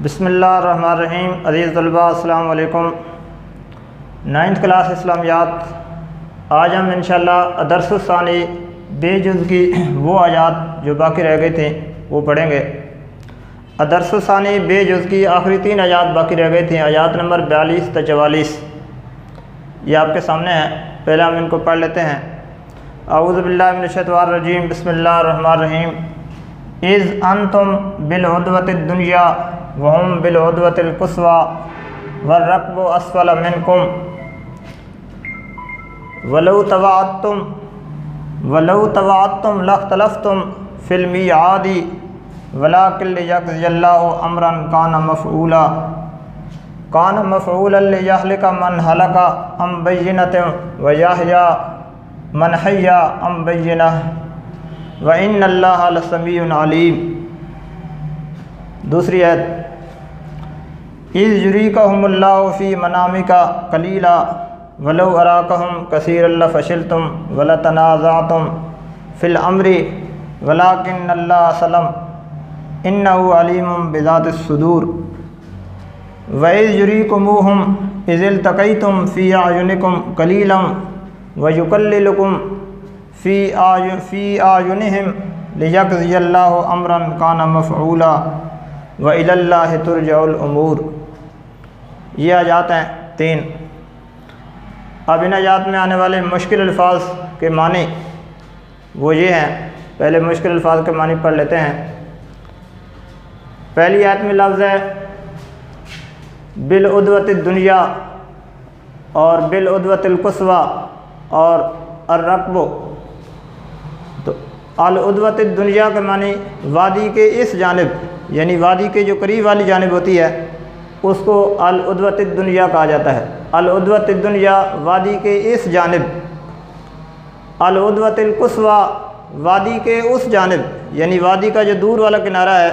بسم اللہ الرحمن الرحیم۔ عزیز طلباء السلام علیکم۔ 9th class اسلامیات۔ آج ہم انشاءاللہ درس ثانی بے جز کی وہ آیات جو باقی رہ گئی تھیں وہ پڑھیں گے۔ درس ثانی بے جز کی آخری 3 آیات باقی رہ گئی تھیں، آیات نمبر 42 تا 44 یہ آپ کے سامنے ہیں۔ پہلے ہم ان کو پڑھ لیتے ہیں۔ اعوذ باللہ من الشیطان الرجیم، بسم اللہ الرحمن الرحیم۔ اذ انتم بالعدوۃ الدنیا وهم بالعدوۃ القصوی والرکب اسفل منکم ولو تواعدتم لاختلفتم فی المیعاد ولکن لیقضی اللہ امرا کان مفعولا لیہلک من ہلک عن بینۃ ویحیی من حی عن بینہ وَإِنَّ اللَّهَ لَسَمِيعٌ عَلِيمٌ۔ دوسری آیت، اِذْ يُرِيكَهُمُ اللَّهُ فِي مَنَامِكَ قَلِيلًا وَلَوْ أَرَاكَهُمْ كَثِيرًا لَفَشِلْتُمْ وَلَتَنَازَعْتُمْ فِي الْأَمْرِ وَلَكِنَّ اللَّهَ سَلَمَ إِنَّهُ عَلِيمٌ بِذَاتِ الصُّدُورِ وَإِذْ يُرِيكُمُوهُمْ إِذِ الْتَقَيْتُمْ فِي أَعْيُنِكُمْ قَلِيلًا وَيُقَلِّلُكُمْ فی اعینہم لیقضی اللہ امرا کان مفعولا والی اللہ ترجع الامور۔ یہ آیات ہیں 3۔ اب ان آیات میں آنے والے مشکل الفاظ کے معنی وہ یہ ہیں۔ پہلے مشکل الفاظ کے معنی پڑھ لیتے ہیں۔ پہلی آیت میں لفظ ہے بالعدوۃ الدنیا اور بالعدوۃ القصوی اور الرکب۔ تو العدوۃ الدنیا کے معنی وادی کے اس جانب، یعنی وادی کے جو قریب والی جانب ہوتی ہے اس کو العدوۃ الدنیا کہا جاتا ہے۔ العدوۃ الدنیا وادی کے اس جانب، العدوۃ القصوی وادی کے اس جانب، یعنی وادی کا جو دور والا کنارہ ہے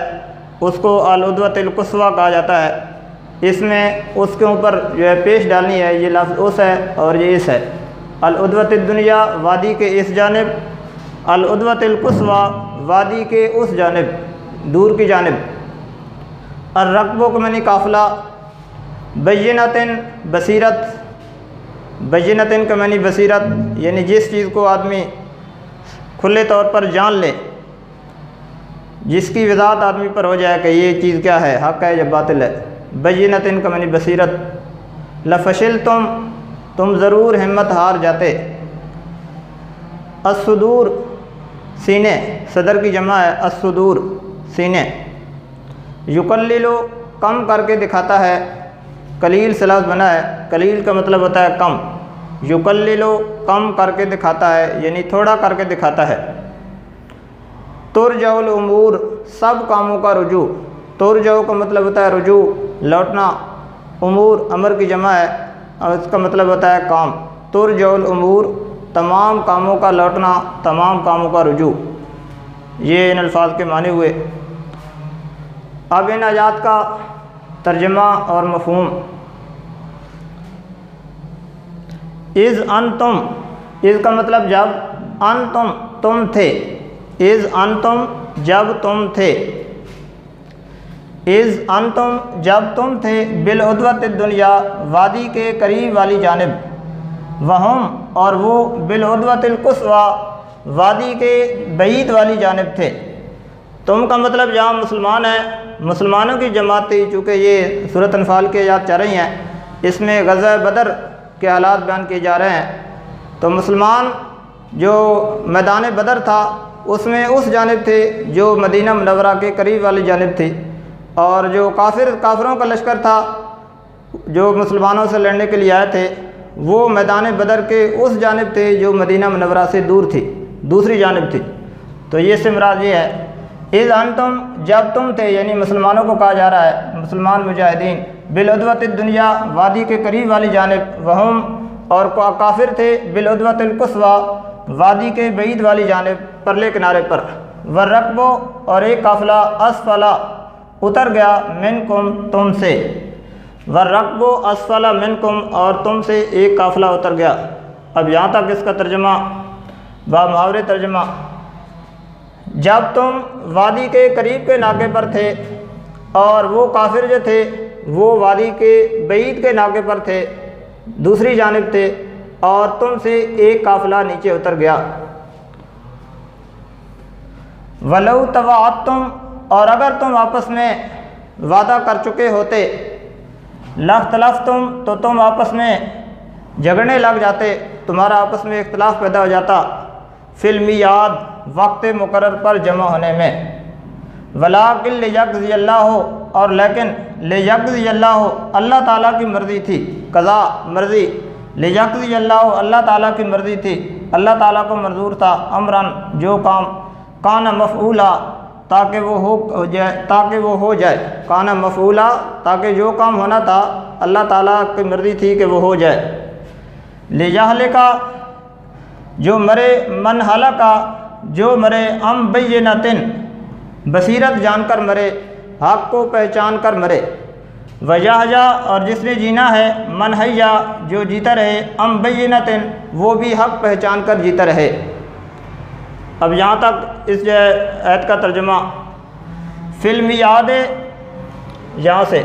اس کو العدوۃ القصوی کہا جاتا ہے۔ اس میں اس کے اوپر جو ہے پیش ڈالنی ہے، یہ لفظ اس ہے اور یہ اس ہے۔ العدوۃ الدنیا وادی کے اس جانب، العدوۃ القصوی وادی کے اس جانب، دور کی جانب۔ الرکب کو معنی قافلہ، بینۃ بصیرت، بینۃ کا معنی بصیرت، یعنی جس چیز کو آدمی کھلے طور پر جان لے، جس کی وضاحت آدمی پر ہو جائے کہ یہ چیز کیا ہے، حق ہے یا باطل ہے۔ بینۃ کا معنی بصیرت۔ لفشلتم تم ضرور ہمت ہار جاتے۔ الصدور سینے، صدر کی جمع ہے الصدور سینے۔ یقلل کم کر کے دکھاتا ہے، قلیل سے لفظ بنا ہے، قلیل کا مطلب ہوتا ہے کم۔ یقلل کم کر کے دکھاتا ہے، یعنی تھوڑا کر کے دکھاتا ہے۔ ترجع الامور سب کاموں کا رجوع، ترجع کا مطلب ہوتا ہے رجوع، لوٹنا۔ امور امر کی جمع ہے اور اس کا مطلب ہوتا ہے کام۔ ترجع الامور تمام کاموں کا لوٹنا، تمام کاموں کا رجوع۔ یہ ان الفاظ کے معنی ہوئے۔ اب ان آیات کا ترجمہ اور مفہوم۔ اذ انتم، اذ کا مطلب جب، انتم تم تھے، اذ انتم جب تم تھے، اذ انتم جب تم تھے بالعدوۃ الدنیا وادی کے قریب والی جانب، وہم اور وہ بالعدوۃ القصوی وادی کے بعید والی جانب تھے۔ تم کا مطلب جہاں مسلمان ہیں، مسلمانوں کی جماعت تھی، چونکہ یہ سورۃ انفال کی آیات چل رہی ہیں، اس میں غزوہ بدر کے حالات بیان کیے جا رہے ہیں۔ تو مسلمان جو میدان بدر تھا اس میں اس جانب تھے جو مدینہ منورہ کے قریب والی جانب تھی، اور جو کافروں کا لشکر تھا جو مسلمانوں سے لڑنے کے لیے آئے تھے وہ میدان بدر کے اس جانب تھے جو مدینہ منورہ سے دور تھی، دوسری جانب تھی۔ تو یہ سے مراد یہ ہے اذ انتم جب تم تھے، یعنی مسلمانوں کو کہا جا رہا ہے، مسلمان مجاہدین، بالعدوۃ الدنیا وادی کے قریب والی جانب، وہم اور کافر تھے بالعدوۃ القصوی وادی کے بعید والی جانب، پرلے کنارے پر۔ والرکب اور ایک قافلہ، اسفل اتر گیا، منکم تم سے، والرکب اسفل منکم اور تم سے ایک قافلہ اتر گیا۔ اب یہاں تک اس کا ترجمہ با محاورے ترجمہ۔ جب تم وادی کے قریب کے ناکے پر تھے، اور وہ کافر جو تھے وہ وادی کے بعید کے ناکے پر تھے، دوسری جانب تھے، اور تم سے ایک قافلہ نیچے اتر گیا۔ وَلَوْ تَوَعَدْتُمْ، اور اگر تم آپس میں وعدہ کر چکے ہوتے، لَاخْتَلَفْتُمْ، تو تم آپس میں جھگڑنے لگ جاتے، تمہارا آپس میں اختلاف پیدا ہو جاتا، فی المیعاد، وقت مقرر پر جمع ہونے میں۔ وَلَٰكِن لِيَقْضِيَ اللَّهُ، اور لیکن لِيَقْضِيَ اللَّهُ، اللہ تعالیٰ کی مرضی تھی، قضاء مرضی، لِيَقْضِيَ اللَّهُ، اللہ تعالیٰ کی مرضی تھی، اللہ تعالیٰ کو منظور تھا، امراً، جو کام، کان مفعولا، تاکہ وہ ہو جائے، کان مفعولا، تاکہ جو کام ہونا تھا اللہ تعالیٰ کی مرضی تھی کہ وہ ہو جائے۔ لِيَهْلِكَ، جو مرے، من ہلاکا، جو مرے، ام بینۃ، بصیرت جان کر مرے، حق کو پہچان کر مرے، ویحیا، اور جس نے جینا ہے، من حیا، جو جیتا رہے، ام بینۃ، وہ بھی حق پہچان کر جیتا رہے۔ اب یہاں تک اس آیت کا ترجمہ۔ فی المیعاد، یہاں سے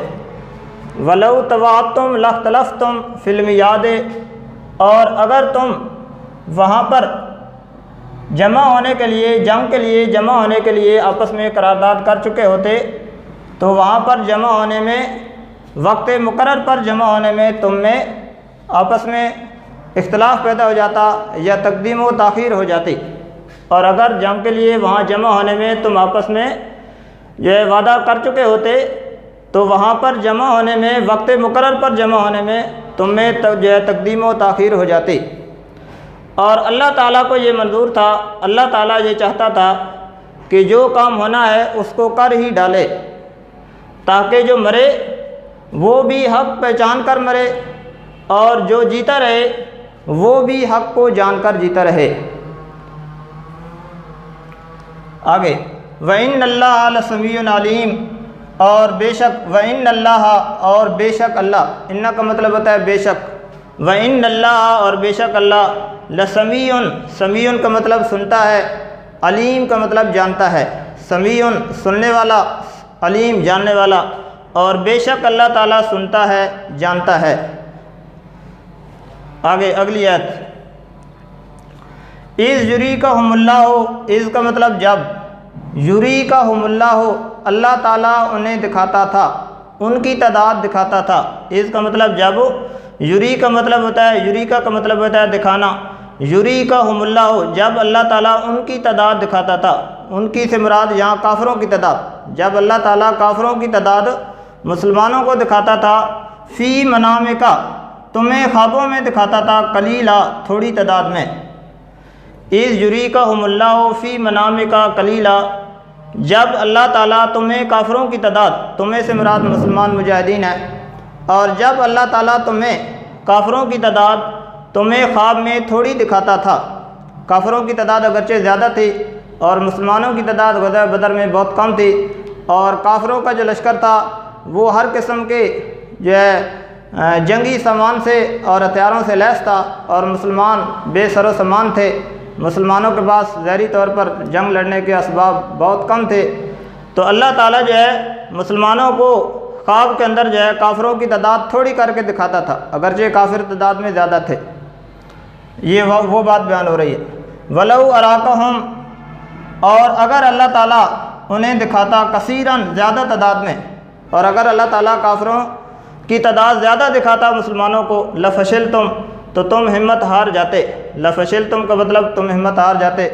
وَلَوْ تَوَعَدْتُمْ لَاخْتَلَفْتُمْ فی المیعاد، اور اگر تم وہاں پر جمع ہونے کے لیے، جنگ کے لیے جمع ہونے کے لیے آپس میں قرارداد کر چکے ہوتے، تو وہاں پر جمع ہونے میں، وقت مقرر پر جمع ہونے میں تم میں آپس میں اختلاف پیدا ہو جاتا یا تقدیم و تاخیر ہو جاتی۔ اور اگر جنگ کے لیے وہاں جمع ہونے میں تم آپس میں جو ہے وعدہ کر چکے ہوتے، تو وہاں پر جمع ہونے میں، وقت مقرر پر جمع ہونے میں تم میں جو ہے تقدیم و تاخیر ہو جاتی۔ اور اللہ تعالیٰ کو یہ منظور تھا، اللہ تعالیٰ یہ چاہتا تھا کہ جو کام ہونا ہے اس کو کر ہی ڈالے، تاکہ جو مرے وہ بھی حق پہچان کر مرے، اور جو جیتا رہے وہ بھی حق کو جان کر جیتا رہے۔ آگے، وَإِنَّ اللَّهَ لَسَمِيعٌ عَلِيمٌ، اور بے شک، وَإِنَّ اللَّهَ، اور بے شک اللہ، ان کا مطلب ہوتا ہے بے شک، وَإِنَّ اللَّهَ، اور بے شک اللہ، لَسَمِيعٌ، سمیع کا مطلب سنتا ہے، علیم کا مطلب جانتا ہے، سمیع سننے والا، علیم جاننے والا، اور بے شک اللہ تعالیٰ سنتا ہے، جانتا ہے۔ آگے اگلی آیت، اِذْ یُرِیکَہُمُ اللَّهُ، اِذْ کا مطلب جب، یُرِیکَہُمُ اللَّهُ، اللہ تعالیٰ انہیں دکھاتا تھا، ان کی تعداد دکھاتا تھا۔ اِذ کا مطلب جب، یُری کا مطلب ہوتا ہے، یُریکا کا مطلب ہوتا ہے دکھانا، یُریکَہُمُ اللَّهُ، جب اللہ تعالیٰ ان کی تعداد دکھاتا تھا، ان کی سے مراد یہاں کافروں کی تعداد، جب اللہ تعالیٰ کافروں کی تعداد مسلمانوں کو دکھاتا تھا، فی منامکا، تمہیں خوابوں میں دکھاتا تھا، قلیلا، تھوڑی تعداد میں، اِذْ یُریکَہُمُ اللَّهُ فی منامکا قلیلا، جب اللہ تعالیٰ تمہیں کافروں کی تعداد، تمہیں سے مراد مسلمان مجاہدین ہیں، اور جب اللہ تعالیٰ تمہیں کافروں کی تعداد تمہیں خواب میں تھوڑی دکھاتا تھا، کافروں کی تعداد اگرچہ زیادہ تھی اور مسلمانوں کی تعداد غزوہ بدر میں بہت کم تھی، اور کافروں کا جو لشکر تھا وہ ہر قسم کے جو ہے جنگی سامان سے اور ہتھیاروں سے لیس تھا، اور مسلمان بے سر و سامان تھے، مسلمانوں کے پاس ظاہری طور پر جنگ لڑنے کے اسباب بہت کم تھے، تو اللہ تعالیٰ جو ہے مسلمانوں کو خواب کے اندر جو ہے کافروں کی تعداد تھوڑی کر کے دکھاتا تھا، اگرچہ کافر تعداد میں زیادہ تھے۔ یہ وہ بات بیان ہو رہی ہے۔ وَلَوْ أَرَاكَهُمْ، اور اگر اللہ تعالیٰ انہیں دکھاتا، کثیراً، زیادہ تعداد میں، اور اگر اللہ تعالیٰ کافروں کی تعداد زیادہ دکھاتا مسلمانوں کو، لَفَشِلْتُمْ، تو تم ہمت ہار جاتے، لَفَشِلْتُمْ کا مطلب تم ہمت ہار جاتے،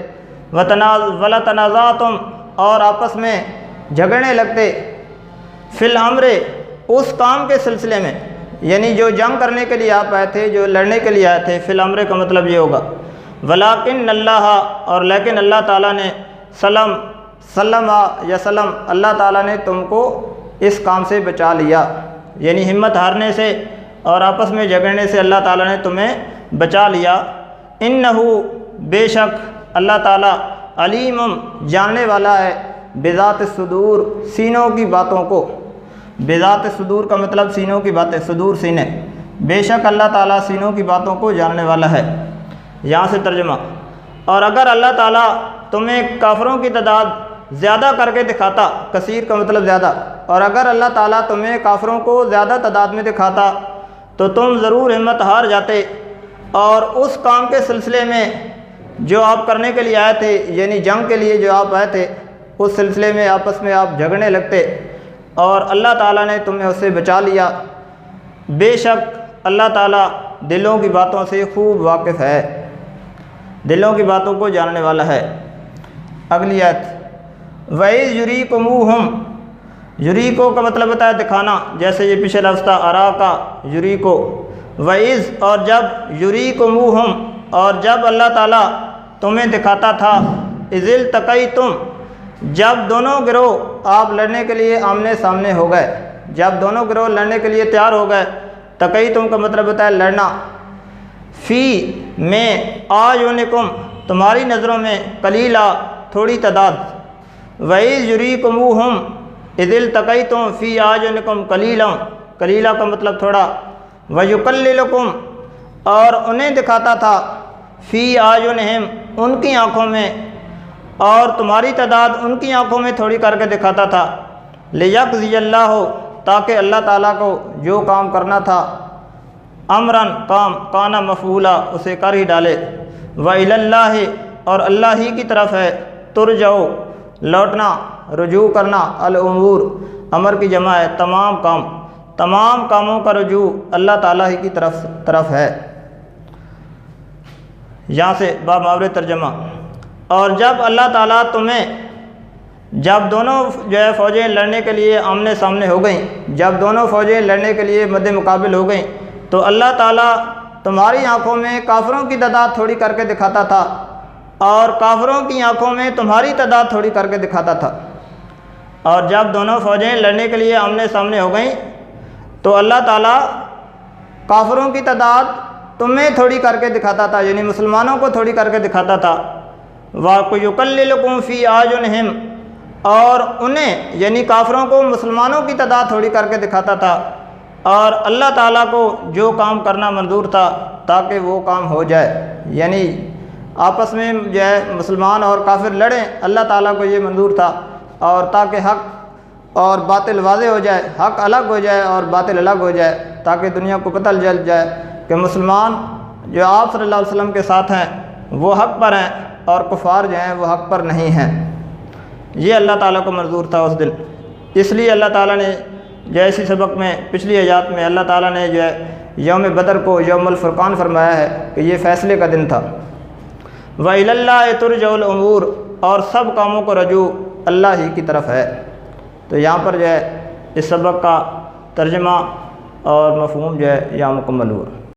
وَلَتَنَازَعْتُمْ، اور آپس میں جھگڑنے لگتے، فی الامر، اس کام کے سلسلے میں، یعنی جو جنگ کرنے کے لیے آپ آئے تھے، جو لڑنے کے لیے آئے تھے، فی الامر کا مطلب یہ ہوگا، ولیکن اللہ، اور لیکن اللہ تعالیٰ نے، سلم یا سلم، اللہ تعالیٰ نے تم کو اس کام سے بچا لیا، یعنی ہمت ہارنے سے اور آپس میں جھگڑنے سے اللہ تعالیٰ نے تمہیں بچا لیا۔ انہو، بے شک اللہ تعالیٰ، علیم، جاننے والا ہے، بذات الصدور، سینوں کی باتوں کو، بذات الصدور کا مطلب سینوں کی باتیں، صدور سینے، بے شک اللہ تعالیٰ سینوں کی باتوں کو جاننے والا ہے۔ یہاں سے ترجمہ، اور اگر اللہ تعالیٰ تمہیں کافروں کی تعداد زیادہ کر کے دکھاتا، کثیر کا مطلب زیادہ، اور اگر اللہ تعالیٰ تمہیں کافروں کو زیادہ تعداد میں دکھاتا تو تم ضرور ہمت ہار جاتے، اور اس کام کے سلسلے میں جو آپ کرنے کے لیے آئے تھے، یعنی جنگ کے لیے جو آپ آئے تھے، اس سلسلے میں آپس میں آپ جھگڑنے لگتے، اور اللہ تعالیٰ نے تمہیں اس سے بچا لیا۔ بے شک اللہ تعالیٰ دلوں کی باتوں سے خوب واقف ہے، دلوں کی باتوں کو جاننے والا ہے۔ اگلی آیت، وَإِذْ يُرِيكُمُوهُمْ، یوریکو کا مطلب ہوتا ہے دکھانا، جیسے یہ پیچھے لفظ تھا اراکا یوریکو۔ وَإِذْ، اور جب، یُرِيكُمُوهُمْ، اور جب اللہ تعالیٰ تمہیں دکھاتا تھا، اِذِ الْتَقَيْتُمْ، جب دونوں گروہ آپ لڑنے کے لیے آمنے سامنے ہو گئے، جب دونوں گروہ لڑنے کے لیے تیار ہو گئے۔ تقیتم کا مطلب ہوتا ہے لڑنا۔ فی، میں، اعینکم، تمہاری نظروں میں، قلیلا، تھوڑی تعداد۔ وَإِذْ يُرِيكُمُوهُمْ إِذِ الْتَقَيْتُمْ فِي أَعْيُنِكُمْ قَلِيلًا، قلیلا کا مطلب تھوڑا۔ وَيُقَلِّلُكُمْ، اور انہیں دکھاتا تھا، فی أَعْيُنِهِمْ، ان کی آنکھوں میں، اور تمہاری تعداد ان کی آنکھوں میں تھوڑی کر کے دکھاتا تھا۔ لِيَقْضِيَ اللَّهُ، تاکہ اللہ تعالیٰ کو جو کام کرنا تھا، امراً، کام، کانا مفعولا، اسے کر ہی ڈالے۔ وَإِلَى اللَّهِ، اور اللہ ہی کی طرف ہے، ترجعو، لوٹنا، رجوع کرنا، الامور، امر کی جمع ہے، تمام کام، تمام کاموں کا رجوع اللہ تعالیٰ ہی کی طرف ہے۔ یہاں سے باب ماورِ ترجمہ۔ اور جب اللہ تعالیٰ تمہیں، جب دونوں جو ہے فوجیں لڑنے کے لیے آمنے سامنے ہو گئیں، جب دونوں فوجیں لڑنے کے لیے مد مقابل ہو گئیں، تو اللہ تعالیٰ تمہاری آنکھوں میں کافروں کی تعداد تھوڑی کر کے دکھاتا تھا، اور کافروں کی آنکھوں میں تمہاری تعداد تھوڑی کر کے دکھاتا تھا۔ اور جب دونوں فوجیں لڑنے کے لیے آمنے سامنے ہو گئیں تو اللہ تعالیٰ کافروں کی تعداد تمہیں تھوڑی کر کے دکھاتا تھا، یعنی مسلمانوں کو تھوڑی کر کے دکھاتا تھا۔ وَيُقَلِّلُكُمْ فِي أَعْيُنِهِمْ، اور انہیں یعنی کافروں کو مسلمانوں کی تعداد تھوڑی کر کے دکھاتا تھا، اور اللہ تعالیٰ کو جو کام کرنا منظور تھا تاکہ وہ کام ہو جائے، یعنی آپس میں جو ہے مسلمان اور کافر لڑیں، اللہ تعالیٰ کو یہ منظور تھا، اور تاکہ حق اور باطل واضح ہو جائے، حق الگ ہو جائے اور باطل الگ ہو جائے، تاکہ دنیا کو پتہ چل جائے کہ مسلمان جو آپ صلی اللہ علیہ وسلم کے ساتھ ہیں وہ حق پر ہیں، اور کفار جو ہیں وہ حق پر نہیں ہیں۔ یہ اللہ تعالیٰ کو منظور تھا اس دن، اس لیے اللہ تعالیٰ نے جیسی سبق میں پچھلی آیات میں اللہ تعالیٰ نے جو ہے یوم بدر کو یوم الفرقان فرمایا ہے کہ یہ فیصلے کا دن تھا۔ وَإِلَى اللَّهِ تُرْجَعُ الْأُمُورُ، اور سب کاموں کو رجوع اللہ ہی کی طرف ہے۔ تو یہاں پر جو ہے اس سبق کا ترجمہ اور مفہوم جو ہے یہاں مکمل ہوا۔